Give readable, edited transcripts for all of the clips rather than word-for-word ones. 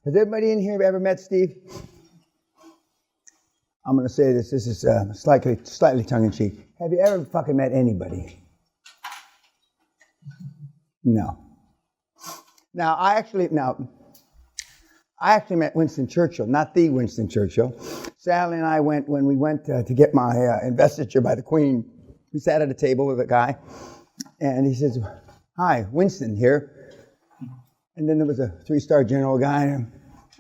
Has everybody in here ever met Steve? I'm going to say this. This is slightly tongue-in-cheek. Have you ever fucking met anybody? No. Now, I actually met Winston Churchill, not the Winston Churchill. Sally and I went, when we went to get my investiture by the Queen, we sat at a table with a guy, and he says, "Hi, Winston here." And then there was a 3-star general guy, and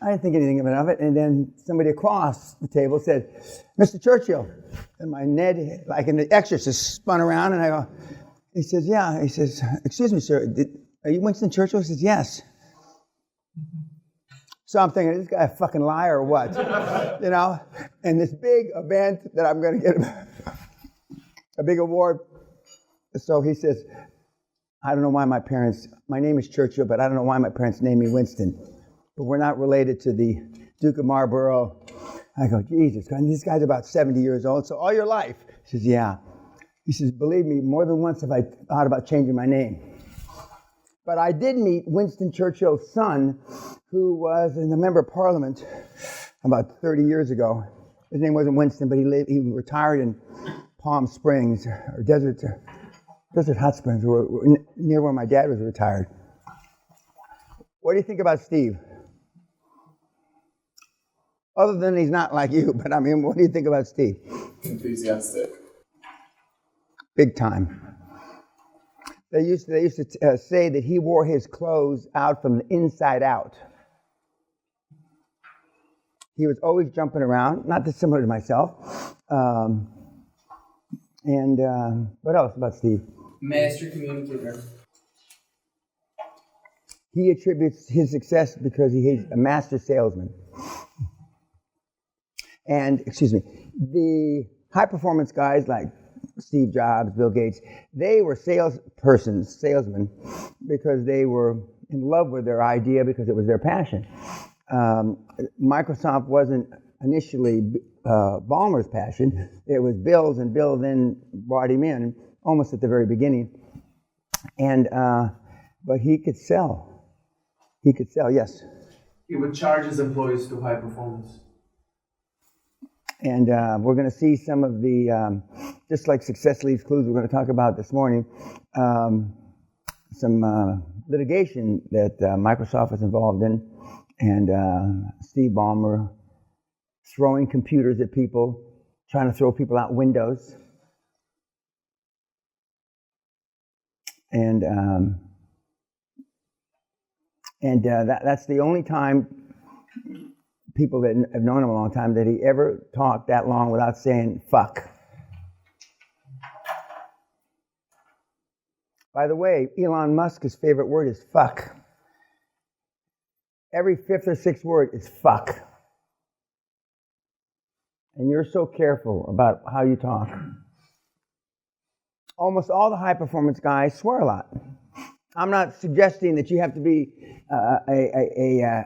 I didn't think anything of it. And then somebody across the table said, "Mr. Churchill." And my Ned, like in The Exorcist, spun around, and I go, he says, "Yeah." He says, "Excuse me, sir, are you Winston Churchill?" He says, "Yes." So I'm thinking, this guy a fucking liar or what? You know? And this big event that I'm going to get a big award. So he says, "I don't know why my name is Churchill, but I don't know why my parents named me Winston. But we're not related to the Duke of Marlborough." I go, "Jesus, and this guy's about 70 years old, so all your life?" He says, "Yeah." He says, "Believe me, more than once have I thought about changing my name." But I did meet Winston Churchill's son, who was in the Member of Parliament about 30 years ago. His name wasn't Winston, but he retired in Palm Springs, or Desert Hot Springs, near where my dad was retired. What do you think about Steve? Other than he's not like you, but I mean, what do you think about Steve? Enthusiastic. Big time. They used to say that he wore his clothes out from the inside out. He was always jumping around, not dissimilar to myself. What else about Steve? Master communicator. He attributes his success because he's a master salesman. And, the high-performance guys like Steve Jobs, Bill Gates, they were salesmen, because they were in love with their idea because it was their passion. Microsoft wasn't initially Ballmer's passion. It was Bill's, and Bill then brought him in almost at the very beginning. And but he could sell. Yes. He would charge his employees to high performance. And we're going to see some of the, just like Success Leaves Clues, we're going to talk about this morning, some litigation that Microsoft was involved in, and Steve Ballmer throwing computers at people, trying to throw people out windows. And that's the only time people that have known him a long time that he ever talked that long without saying fuck. By the way, Elon Musk's favorite word is fuck. Every 5th or 6th word is fuck. And you're so careful about how you talk. Almost all the high-performance guys swear a lot. I'm not suggesting that you have to be a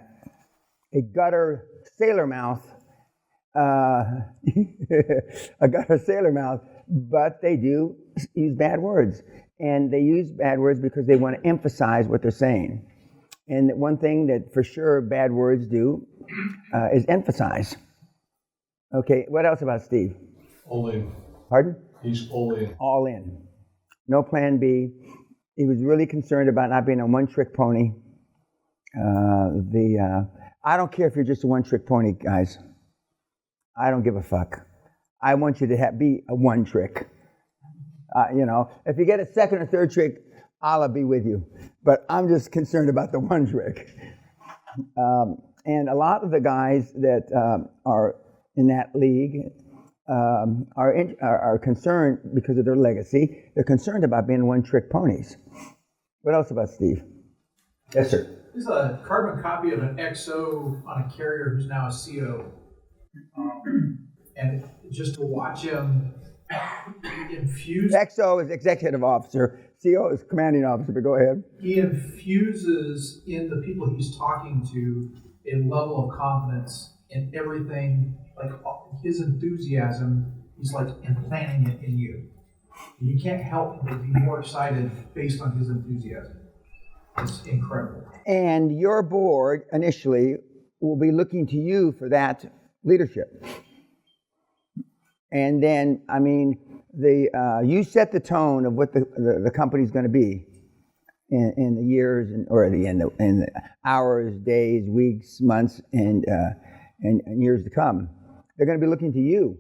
gutter sailor mouth, a gutter sailor mouth, but they do use bad words. And they use bad words because they want to emphasize what they're saying. And one thing that for sure bad words do is emphasize. Okay, what else about Steve? All in. Pardon? He's all in. All in. No plan B. He was really concerned about not being a one-trick pony. I don't care if you're just a one-trick pony, guys. I don't give a fuck. I want you to be a one-trick. If you get a second or third trick, Allah be with you. But I'm just concerned about the one trick. And a lot of the guys that are in that league are concerned because of their legacy. They're concerned about being one-trick ponies. What else about Steve? Yes, sir. There's a carbon copy of an XO on a carrier who's now a CO. And just to watch him infuse... XO is executive officer. CO is commanding officer, but go ahead. He infuses in the people he's talking to a level of confidence in everything, like his enthusiasm, he's like implanting it in you. You can't help but be more excited based on his enthusiasm. It's incredible. And your board initially will be looking to you for that leadership. And then, I mean, you set the tone of what the company's going to be in the years or in the hours, days, weeks, months, and years to come. They're going to be looking to you,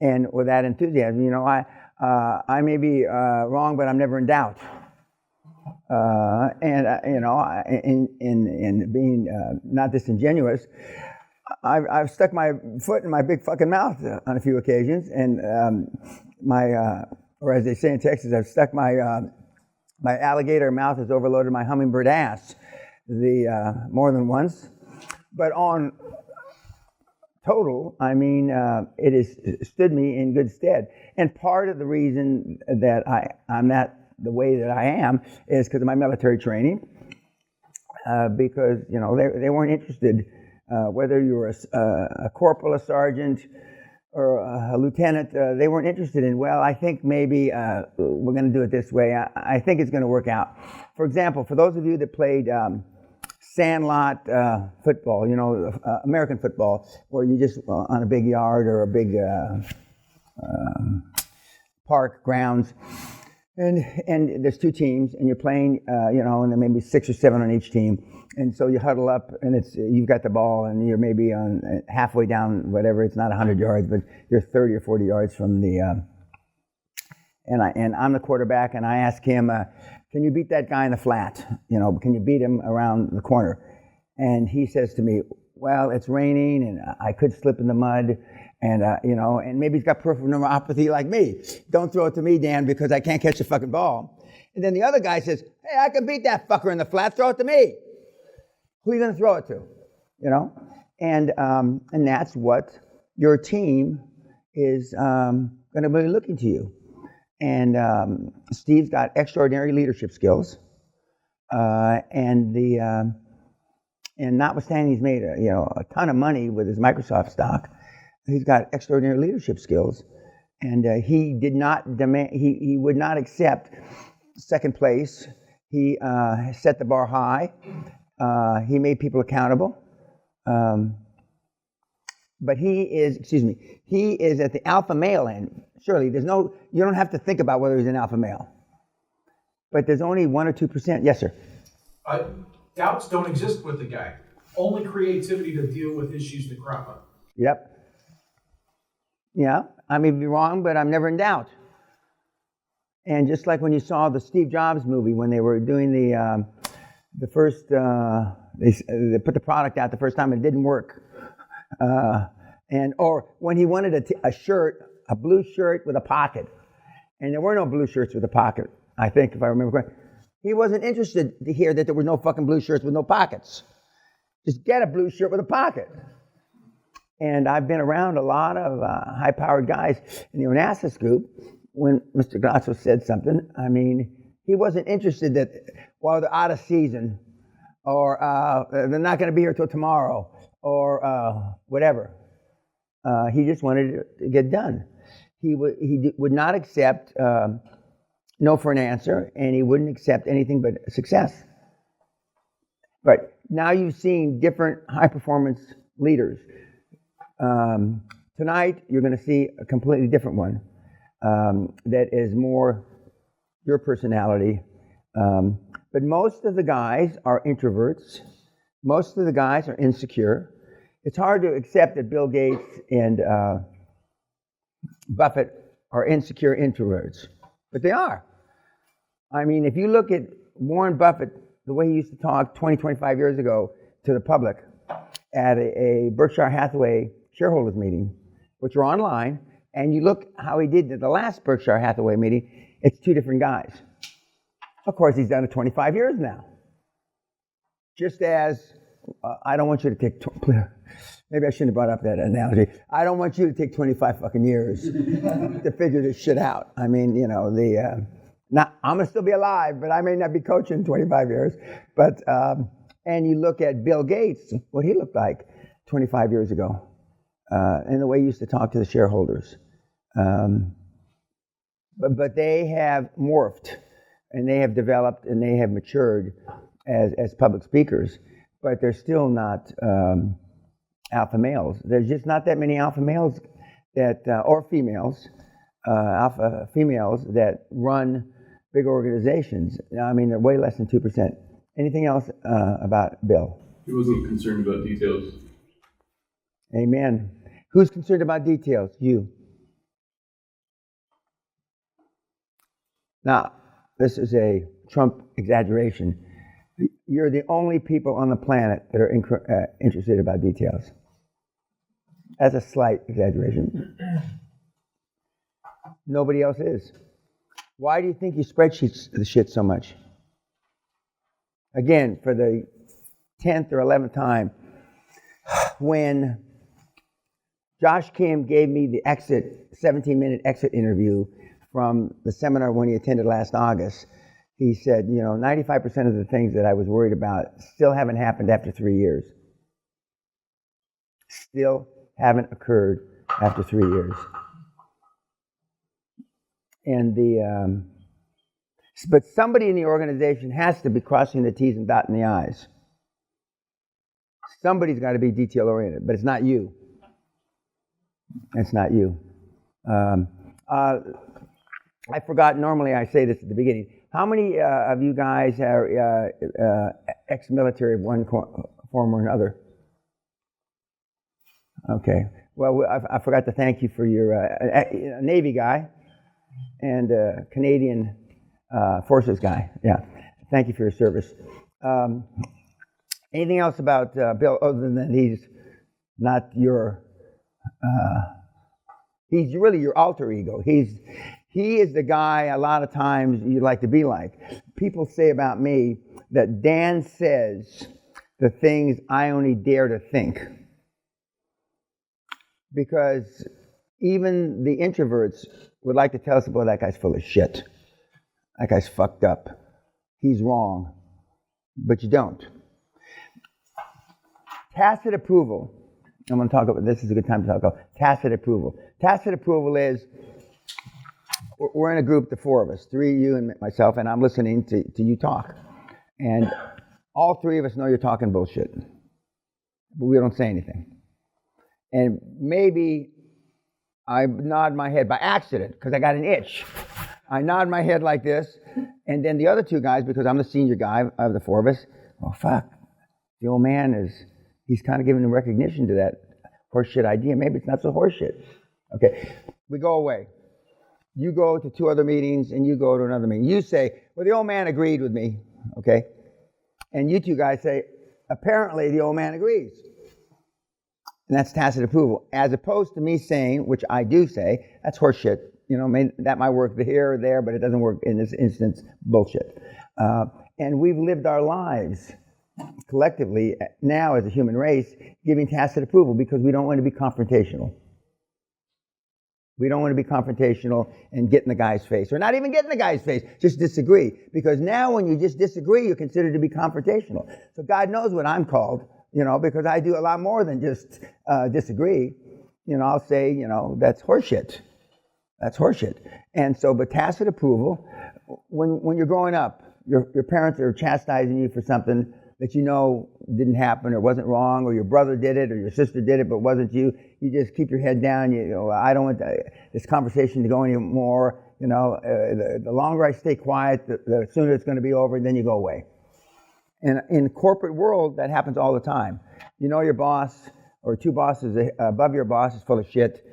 and with that enthusiasm, you know, I may be wrong, but I'm never in doubt. You know, in being not disingenuous, I've stuck my foot in my big fucking mouth on a few occasions, and or as they say in Texas, I've stuck my alligator mouth has overloaded my hummingbird ass, more than once. But on total, I mean, it has stood me in good stead. And part of the reason that I'm not the way that I am is because of my military training. Because, you know, they weren't interested whether you were a corporal, a sergeant, or a lieutenant. They weren't interested in, well, I think maybe we're going to do it this way. I think it's going to work out. For example, for those of you that played sandlot football, you know, American football, where you just on a big yard or a big park grounds, and there's two teams, and you're playing, you know, and there may be 6 or 7 on each team, and so you huddle up, and you've got the ball, and you're maybe on halfway down, whatever. It's not 100 yards, but you're 30 or 40 yards from the. And I'm the quarterback, and I ask him, can you beat that guy in the flat? You know, can you beat him around the corner? And he says to me, well, it's raining, and I could slip in the mud, and you know, and maybe he's got peripheral neuropathy like me. Don't throw it to me, Dan, because I can't catch the fucking ball. And then the other guy says, hey, I can beat that fucker in the flat. Throw it to me. Who are you going to throw it to? You know, and that's what your team is going to be looking to you. And Steve's got extraordinary leadership skills, and notwithstanding he's made a ton of money with his Microsoft stock, he's got extraordinary leadership skills, and he did not demand. He would not accept second place. He set the bar high. He made people accountable. But he is at the alpha male end. Surely, you don't have to think about whether he's an alpha male. But there's only 1 or 2%. Yes, sir. Doubts don't exist with the guy. Only creativity to deal with issues that crop up. Yep. Yeah, I may be wrong, but I'm never in doubt. And just like when you saw the Steve Jobs movie, when they were doing the first, they put the product out the first time and it didn't work. Or when he wanted a shirt, a blue shirt with a pocket, and there were no blue shirts with a pocket, I think, if I remember correctly. He wasn't interested to hear that there were no fucking blue shirts with no pockets. Just get a blue shirt with a pocket. And I've been around a lot of high-powered guys in the Onassis group. When Mr. Grasso said something, I mean, he wasn't interested that, well, they're out of season, or they're not going to be here till tomorrow, or whatever. He just wanted it to get done. He would not accept no for an answer, and he wouldn't accept anything but success. But now you've seen different high-performance leaders. Tonight, you're going to see a completely different one that is more your personality. But most of the guys are introverts. Most of the guys are insecure. It's hard to accept that Bill Gates and Buffett are insecure introverts, but they are. I mean, if you look at Warren Buffett, the way he used to talk 20, 25 years ago to the public at a Berkshire Hathaway shareholders meeting, which are online, and you look how he did at the last Berkshire Hathaway meeting, it's two different guys. Of course, he's done it 25 years now. Just as, I don't want you to take, maybe I shouldn't have brought up that analogy. I don't want you to take 25 fucking years to figure this shit out. I mean, you know, I'm going to still be alive, but I may not be coaching 25 years. But, and you look at Bill Gates, what he looked like 25 years ago, and the way he used to talk to the shareholders. But they have morphed, and they have developed, and they have matured as public speakers. but they're still not alpha males. There's just not that many alpha males that, or females, alpha females that run big organizations. I mean, they're way less than 2%. Anything else about Bill? He wasn't concerned about details. Amen. Who's concerned about details? You. Now, this is a Trump exaggeration. You're the only people on the planet that are interested about details. That's a slight exaggeration. Nobody else is. Why do you think you spreadsheet the shit so much? Again, for the 10th or 11th time, when Josh Kim gave me the 17-minute exit interview from the seminar when he attended last August, he said, 95% of the things that I was worried about still haven't happened after 3 years. Still haven't occurred after 3 years. And but somebody in the organization has to be crossing the T's and dotting the I's. Somebody's got to be detail-oriented, but it's not you. It's not you. I forgot, normally I say this at the beginning. How many of you guys are ex-military of one form or another? Okay. Well, I forgot to thank you for your Navy guy and Canadian Forces guy. Yeah. Thank you for your service. Anything else about Bill other than he's not your... he's really your alter ego. He is the guy a lot of times you'd like to be like. People say about me that Dan says the things I only dare to think. Because even the introverts would like to tell us, boy, that guy's full of shit. That guy's fucked up. He's wrong. But you don't. Tacit approval. I'm going to talk about this. Is a good time to talk about tacit approval. Tacit approval is we're in a group, the four of us, three, you and myself, and I'm listening to you talk. And all three of us know you're talking bullshit. But we don't say anything. And maybe I nod my head by accident because I got an itch. I nod my head like this, and then the other two guys, because I'm the senior guy of the four of us, oh, fuck, the old man he's kind of giving the recognition to that horseshit idea. Maybe it's not so horseshit. Okay, we go away. You go to two other meetings, and you go to another meeting. You say, well, the old man agreed with me, okay? And you two guys say, apparently the old man agrees. And that's tacit approval, as opposed to me saying, which I do say, that's horseshit. That might work here or there, but it doesn't work in this instance, bullshit. And we've lived our lives collectively now as a human race giving tacit approval because we don't want to be confrontational. We don't want to be confrontational and get in the guy's face, or not even get in the guy's face, just disagree. Because now when you just disagree, you're considered to be confrontational. So God knows what I'm called, because I do a lot more than just disagree. I'll say, that's horseshit. That's horseshit. And so, but tacit approval, when you're growing up, your parents are chastising you for something that didn't happen or wasn't wrong, or your brother did it or your sister did it but wasn't you. You just keep your head down. I don't want this conversation to go anymore. The longer I stay quiet, the sooner it's going to be over, and then you go away. And in the corporate world, that happens all the time. Your boss or two bosses above your boss is full of shit,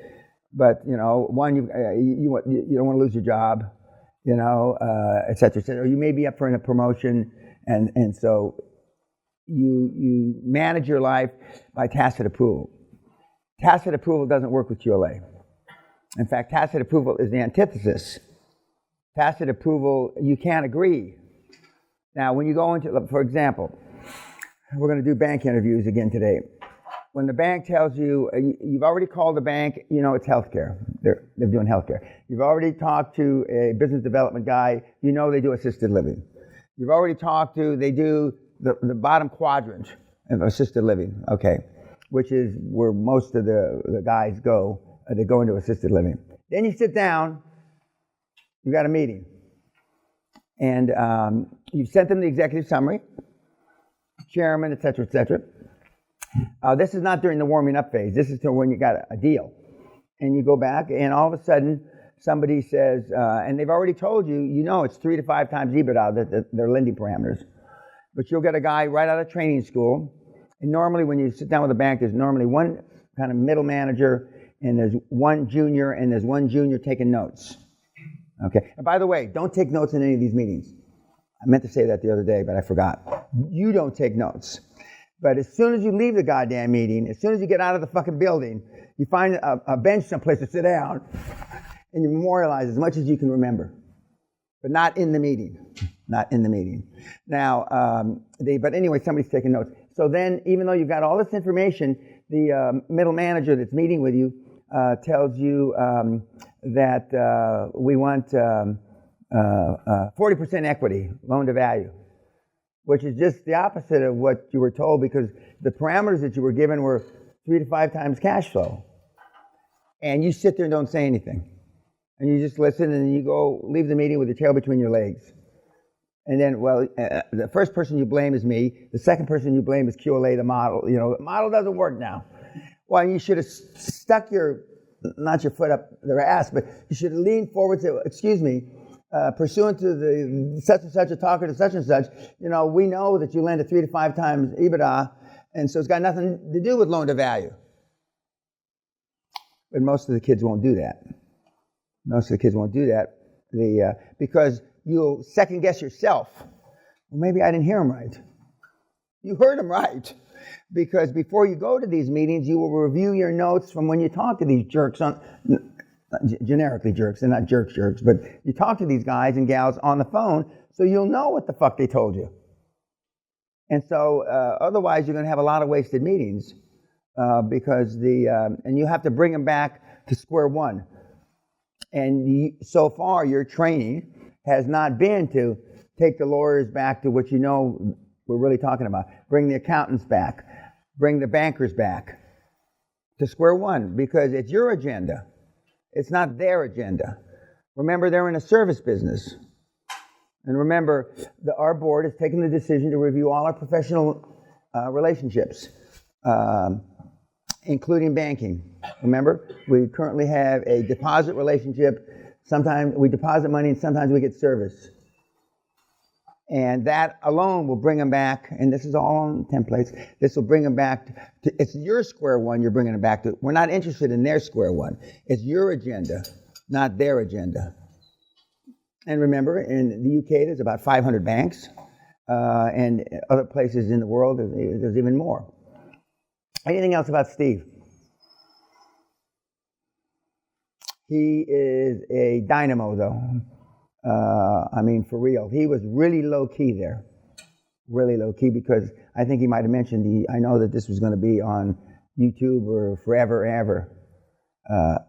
but one you don't want to lose your job, et cetera, et cetera. Or you may be up for a promotion, and so you manage your life by tacit approval. Tacit approval doesn't work with QLA. In fact, tacit approval is the antithesis. Tacit approval, you can't agree. Now, when you go into, for example, we're going to do bank interviews again today. When the bank tells you, you've already called the bank, it's healthcare. They're doing healthcare. You've already talked to a business development guy, they do assisted living. You've already talked to, they do the bottom quadrant of assisted living, okay, which is where most of the guys go. They go into assisted living. Then you sit down, you got a meeting, and you've sent them the executive summary. chairman, et cetera, et cetera. This is not during the warming up phase. This is to when you got a deal. And you go back, and all of a sudden, somebody says, and they've already told you, it's 3 to 5 times EBITDA, their lending parameters. But you'll get a guy right out of training school. And normally when you sit down with a bank, there's normally one kind of middle manager, and there's one junior, and there's one junior taking notes. Okay. And by the way, don't take notes in any of these meetings. I meant to say that the other day, but I forgot. You don't take notes. But as soon as you leave the goddamn meeting, as soon as you get out of the fucking building, you find a bench someplace to sit down, and you memorialize as much as you can remember. But not in the meeting. Not in the meeting. Now, but anyway, somebody's taking notes. So then, even though you've got all this information, the middle manager that's meeting with you tells you that we want 40% equity, loan to value, which is just the opposite of what you were told, because the parameters that you were given were 3 to 5 times cash flow. And you sit there and don't say anything. And you just listen, and you go leave the meeting with your tail between your legs. And then, the first person you blame is me. The second person you blame is QLA, the model. The model doesn't work now. Well, you should have stuck not your foot up their ass, but you should have leaned forward and said, excuse me, pursuant to the such and such a talker to such and such, we know that you lend at 3 to 5 times EBITDA, and so it's got nothing to do with loan to value. But most of the kids won't do that. Most of the kids won't do that because you'll second guess yourself. Well, maybe I didn't hear him right. You heard him right. Because before you go to these meetings, you will review your notes from when you talk to these jerks generically jerks, they're not jerks, but you talk to these guys and gals on the phone, so you'll know what the fuck they told you. And so otherwise you're going to have a lot of wasted meetings because and you have to bring them back to square one. And so far your training has not been to take the lawyers back to what we're really talking about. Bring the accountants back. Bring the bankers back to square one, because it's your agenda. It's not their agenda. Remember, they're in a service business. And remember, our board has taken the decision to review all our professional relationships, including banking. Remember, we currently have a deposit relationship. Sometimes we deposit money and sometimes we get service. And that alone will bring them back, and this is all on templates, this will bring them back to, it's your square one you're bringing them back to. We're not interested in their square one. It's your agenda, not their agenda. And remember, in the UK, there's about 500 banks, and other places in the world, there's even more. Anything else about Steve? He is a dynamo, though. For real. He was really low-key there. Really low-key, because I think he might have mentioned, I know that this was going to be on YouTube or forever, ever.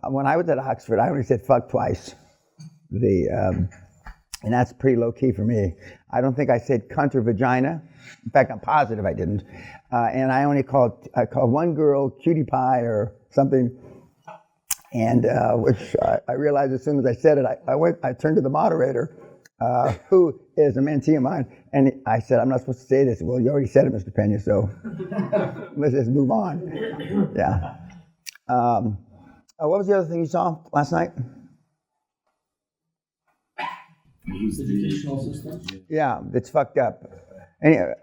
When I was at Oxford, I only said fuck twice. And that's pretty low-key for me. I don't think I said cunt or vagina. In fact, I'm positive I didn't. And I called one girl cutie pie or something. And which I realized as soon as I said it, I turned to the moderator, who is a mentee of mine, and I said, I'm not supposed to say this. Well, you already said it, Mr. Peña, so let's just move on. Yeah. What was the other thing you saw last night? Educational system? Yeah, it's fucked up.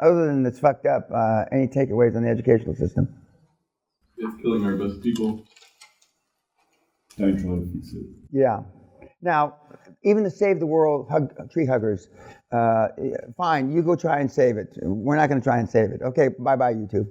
Other than it's fucked up, any takeaways on the educational system? It's killing our best people. I'm trying to fix it. Yeah. Now, even the Save the World tree huggers, fine, you go try and save it. We're not going to try and save it. Okay, bye-bye, YouTube.